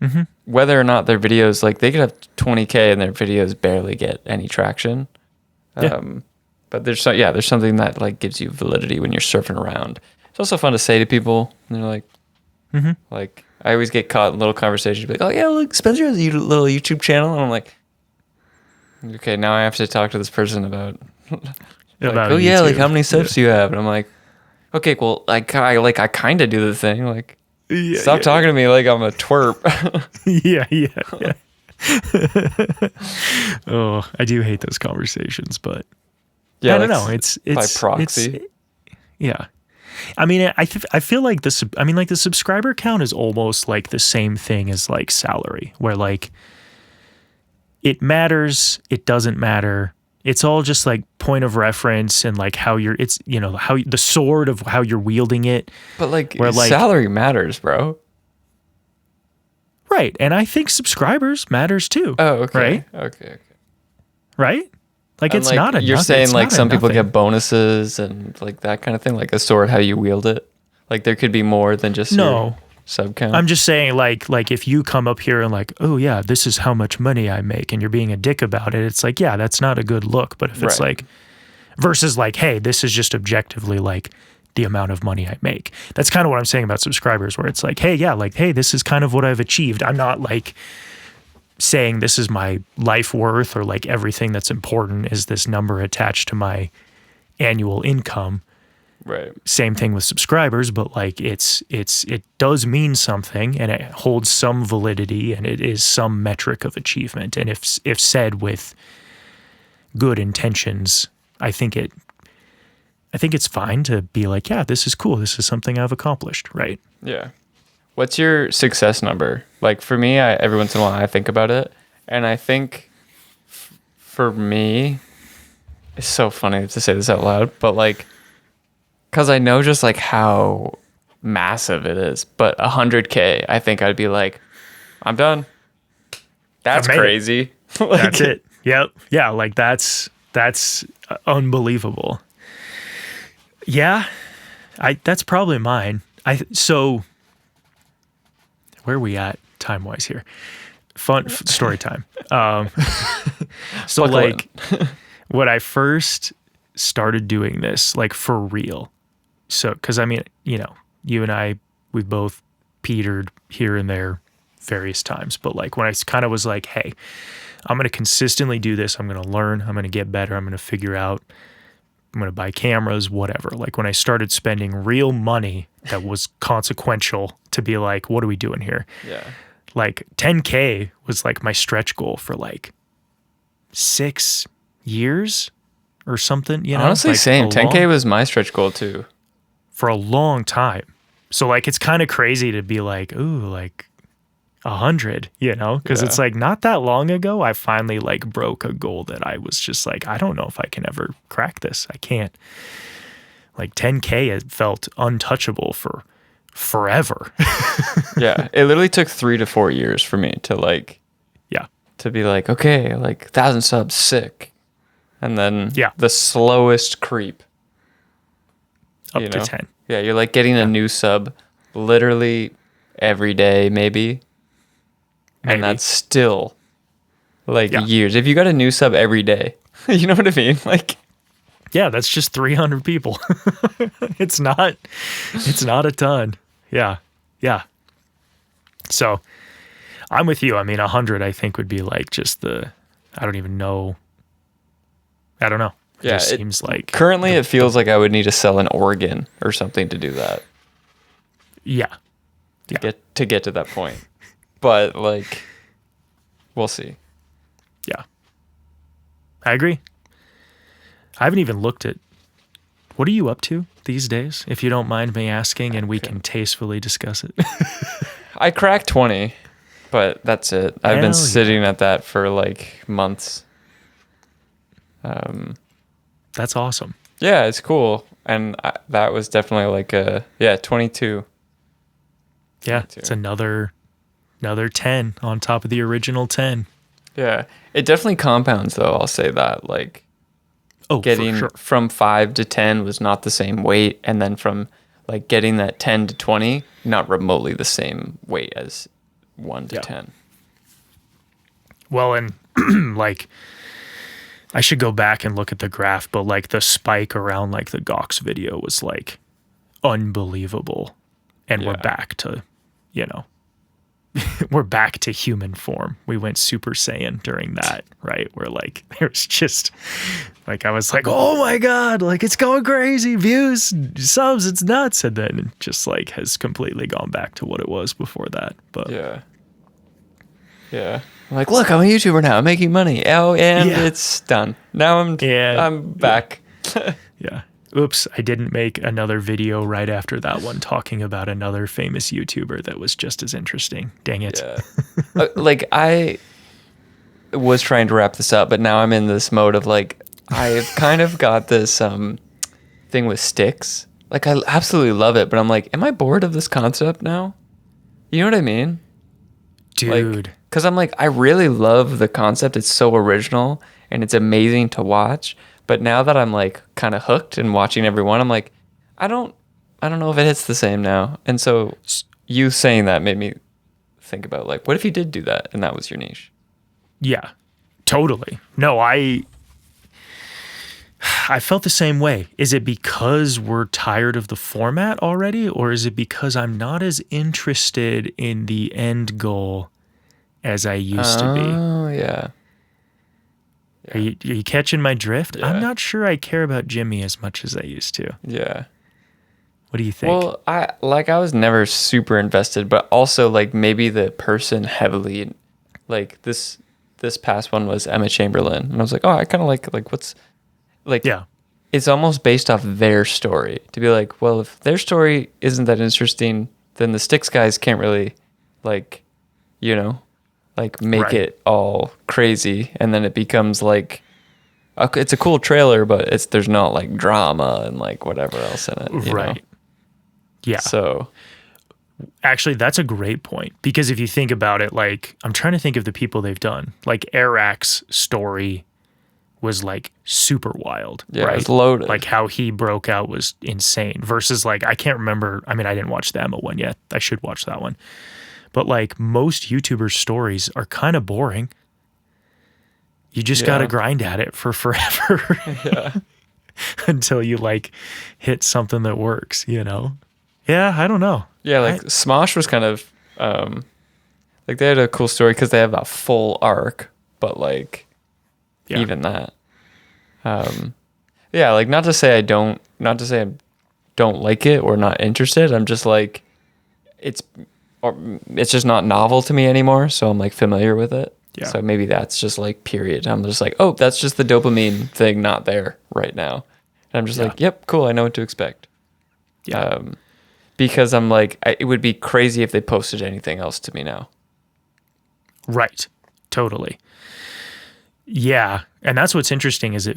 Mm-hmm. Whether or not their videos, like they could have 20K and their videos barely get any traction. Yeah. But there's something that like gives you validity when you're surfing around. It's also fun to say to people, and they're like, mm-hmm. like I always get caught in little conversations, like, oh yeah, look, Spencer has a little YouTube channel, and I'm like, okay, now I have to talk to this person about like, oh yeah, like how many subs do you have? And I'm like, okay, well, I kind of do the thing, like, stop talking to me like I'm a twerp. yeah. Oh, I do hate those conversations, but I don't know. It's by proxy. Yeah. I mean, I feel like the subscriber count is almost like the same thing as like salary, where like it matters, it doesn't matter. It's all just like point of reference and like how you're, it's, you know, how the sword of how you're wielding it. But like salary matters, bro. Right. And I think subscribers matters too. Oh, okay. Right? Okay. Right? Like, and it's like, not a you're saying like some people nothing. get bonuses and like that kind of thing, like a sword, how you wield it. Like there could be more than just your sub count. I'm just saying like if you come up here and like, oh yeah, this is how much money I make, and you're being a dick about it, it's like, yeah, that's not a good look. But if it's like versus like, hey, this is just objectively like the amount of money I make. That's kind of what I'm saying about subscribers, where it's like, hey, yeah, like, hey, this is kind of what I've achieved. I'm not like saying this is my life worth, or like everything that's important is this number attached to my annual income. Right. Same thing with subscribers, but like it does mean something, and it holds some validity, and it is some metric of achievement. And if said with good intentions, I think it's fine to be like, yeah, this is cool. This is something I've accomplished, right? Yeah. What's your success number? Like for me, every once in a while I think about it, and I think for me, it's so funny to say this out loud, but like, because I know just like how massive it is, but 100K, I think I'd be like, I'm done. That's crazy. Like, that's it. Yep. Yeah. Like that's unbelievable. Yeah. That's probably mine. So where are we at time wise here? Fun story time. So like when I first started doing this, like for real. So, cause I mean, you know, you and I, we've both petered here and there various times, but like when I kind of was like, hey, I'm going to consistently do this. I'm going to learn, I'm going to get better. I'm going to figure out, I'm going to buy cameras, whatever. Like when I started spending real money that was consequential to be like, what are we doing here? Yeah. Like 10K was like my stretch goal for like 6 years or something, you know? Honestly, like same. 10K was my stretch goal too. For a long time. So like, it's kind of crazy to be like, ooh, like 100, you know? Because it's like not that long ago, I finally like broke a goal that I was just like, I don't know if I can ever crack this. I can't. Like 10K, it felt untouchable for forever. Yeah, it literally took 3 to 4 years for me to like, Yeah. to be like, okay, like 1,000 subs, sick. And then Yeah. the slowest creep. Up you to know? 10. Yeah, you're like getting a new sub literally every day, maybe. Maybe. And that's still like Yeah. years. If you got a new sub every day, you know what I mean? Like, Yeah, that's just 300 people. It's not a ton. Yeah. Yeah. So I'm with you. I mean, 100, I think, would be like just I don't even know. I don't know. It yeah, just it seems like currently it feels like I would need to sell an organ or something to do that. yeah. To get to that point. But like, we'll see. Yeah. I agree. I haven't even looked at what are you up to these days, if you don't mind me asking, and we can tastefully discuss it. I cracked 20, but that's it. I've Hell been yeah. sitting at that for like months. That's awesome. Yeah, it's cool. And that was definitely like 22. Yeah. 22. It's another 10 on top of the original 10. Yeah. It definitely compounds though, I'll say that. Like Oh, getting for sure. from 5 to 10 was not the same weight, and then from like getting that 10 to 20, not remotely the same weight as 1 to Yeah. 10. Well, and like I should go back and look at the graph, but like the spike around like the Gox video was like unbelievable. And we're Yeah. back to, we're back to human form. We went Super Saiyan during that, right? Where like there was just like I was like, oh my God, like it's going crazy. Views, subs, it's nuts. And then it just like has completely gone back to what it was before that. But Yeah. Yeah. I'm like, look, I'm a YouTuber now. I'm making money. Oh, and Yeah. it's done. Now I'm back. yeah. Oops, I didn't make another video right after that one talking about another famous YouTuber that was just as interesting. Dang it. Yeah. Like I was trying to wrap this up, but now I'm in this mode of like I've kind of got this thing with sticks. Like I absolutely love it, but I'm like, am I bored of this concept now? You know what I mean? Dude. Because I'm like, I really love the concept. It's so original and it's amazing to watch. But now that I'm like kind of hooked and watching everyone, I'm like, I don't know if it hits the same now. And so you saying that made me think about like, what if you did do that and that was your niche? Yeah, totally. No, I felt the same way. Is it because we're tired of the format already, or is it because I'm not as interested in the end goal as I used to be? Oh, yeah. Are you catching my drift? Yeah. I'm not sure I care about Jimmy as much as I used to. Yeah. What do you think? Well, I was never super invested, but also like maybe the person heavily, like this past one was Emma Chamberlain, and I was like, oh, I kind of like what's like. Yeah. It's almost based off their story to be like, well, if their story isn't that interesting, then the Sticks guys can't really like, like make Right. it all crazy, and then it becomes like it's a cool trailer, but there's not like drama and like whatever else in it, you Right. know? Yeah. So Actually, that's a great point, because if you think about it, like I'm trying to think of the people they've done. Like Airac's story was like super wild, yeah, right? it's loaded. Like how he broke out was insane versus like, I can't remember. I mean, I didn't watch the Emma one yet. I should watch that one. But like most YouTubers' stories are kind of boring. You just got to grind at it for forever yeah, until you like hit something that works, Yeah, I don't know. yeah. Like Smosh was kind of like they had a cool story because they have a full arc, but like Yeah. even that, yeah. Like not to say I don't like it or not interested. I'm just like it's just not novel to me anymore. So I'm like familiar with it. Yeah. So maybe that's just like period. I'm just like, oh, that's just the dopamine thing not there right now. And I'm just like, yep, cool. I know what to expect. Yeah. Because I'm like, it would be crazy if they posted anything else to me now. Right. Totally. Yeah. And that's what's interesting is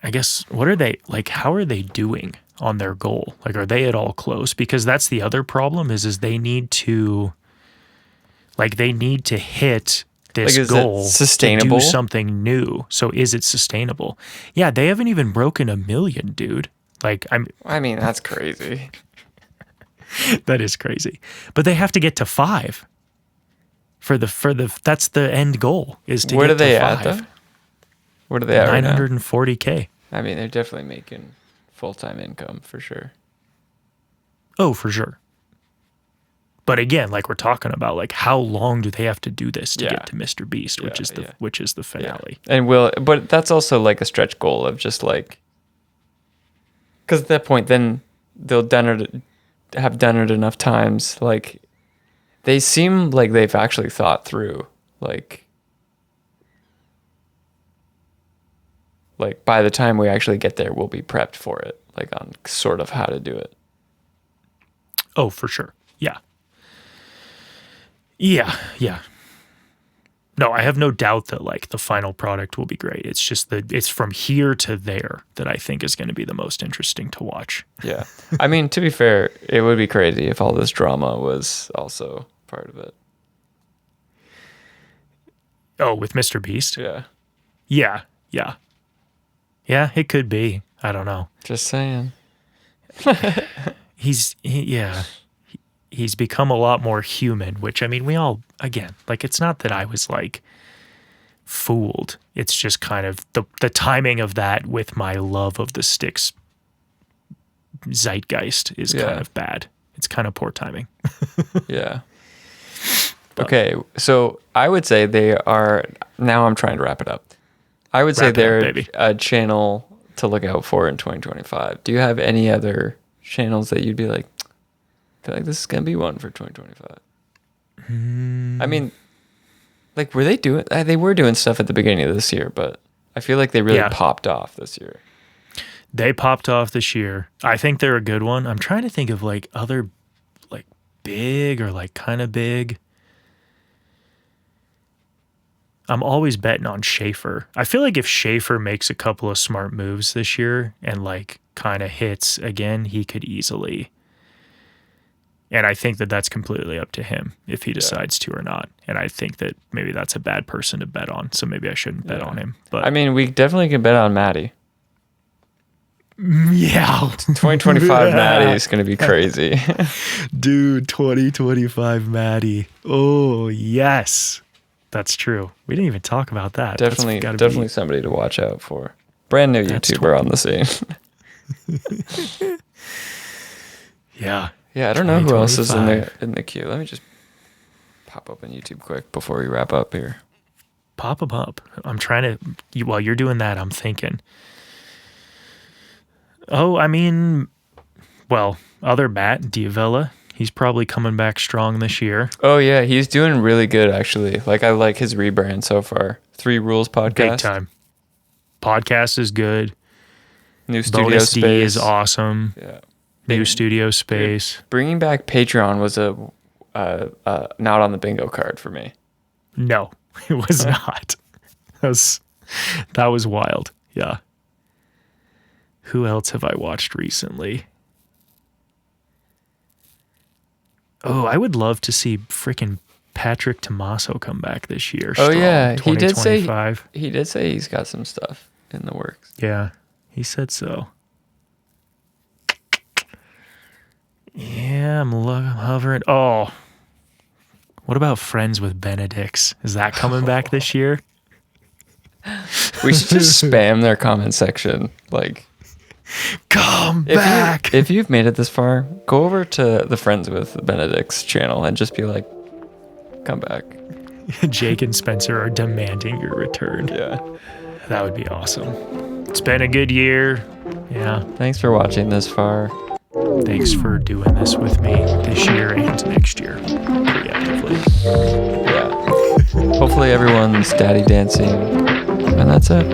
I guess, what are they like? How are they doing on their goal? Like, are they at all close? Because that's the other problem is they need to hit this Like, is goal it sustainable? to do something new. So is it sustainable? Yeah, they haven't even broken 1 million, dude. Like, I mean, that's crazy. that is crazy. But they have to get to 5. That's the end goal, is to Where get are they to 5. at, though? What are they at right now? 940K. I mean, they're definitely making full-time income for sure. Oh, for sure. But again, like we're talking about, like how long do they have to do this to get to Mr. Beast, which is the finale. Yeah. And but that's also like a stretch goal of just like, because at that point, then they'll have done it enough times. Like, they seem like they've actually thought through, like by the time we actually get there, we'll be prepped for it, like on sort of how to do it. Oh, for sure. Yeah. Yeah. Yeah. No, I have no doubt that like the final product will be great. It's just it's from here to there that I think is going to be the most interesting to watch. Yeah. I mean, to be fair, it would be crazy if all this drama was also part of it. Oh, with Mr. Beast? Yeah. Yeah. Yeah. Yeah, it could be. I don't know. Just saying. He's become a lot more human, which, I mean, we all, again, like, it's not that I was like fooled. It's just kind of the timing of that with my love of the Styx zeitgeist is kind of bad. It's kind of poor timing. Yeah. Okay, so I would say they are, now I'm trying to wrap it up. I would say they're a channel to look out for in 2025. Do you have any other channels that you'd be like, I feel like this is going to be one for 2025? I mean, like, they were doing stuff at the beginning of this year, but I feel like they really popped off this year. They popped off this year. I think they're a good one. I'm trying to think of like other like big or like kind of big. I'm always betting on Schaefer. I feel like if Schaefer makes a couple of smart moves this year and like kind of hits again, he could easily. And I think that that's completely up to him if he decides to or not. And I think that maybe that's a bad person to bet on. So maybe I shouldn't bet on him. But I mean, we definitely can bet on Maddie. Yeah. 2025 Maddie is going to be crazy. Dude, 2025 Maddie. Oh, yes. That's true. We didn't even talk about that. Definitely somebody to watch out for. Brand new YouTuber on the scene. Yeah. Yeah, I don't know who else is in the queue. Let me just pop open YouTube quick before we wrap up here. Pop them up. I'm trying to, while you're doing that, I'm thinking. Oh, I mean, well, other Matt D'Avella, he's probably coming back strong this year. Oh, yeah, he's doing really good, actually. Like, I like his rebrand so far. 3 Rules podcast. Big time. Podcast is good. New studio Bonus space. D is awesome. Yeah. New studio space. Dude, bringing back Patreon was not on the bingo card for me. No, it was not. That was wild. Yeah. Who else have I watched recently? Oh, I would love to see freaking Patrick Tommaso come back this year. Oh, yeah. He did say he's got some stuff in the works. Yeah, he said so. Yeah, I'm hovering. Oh, what about Friends with Benedicts? Is that coming back this year? We should just spam their comment section. Like, come back. If you've made it this far, go over to the Friends with Benedicts channel and just be like, come back. Jake and Spencer are demanding your return. Yeah. That would be awesome. It's been a good year. Yeah. Thanks for watching this far. Thanks for doing this with me this year and next year, preemptively. Yeah. Hopefully everyone's daddy dancing, and that's it.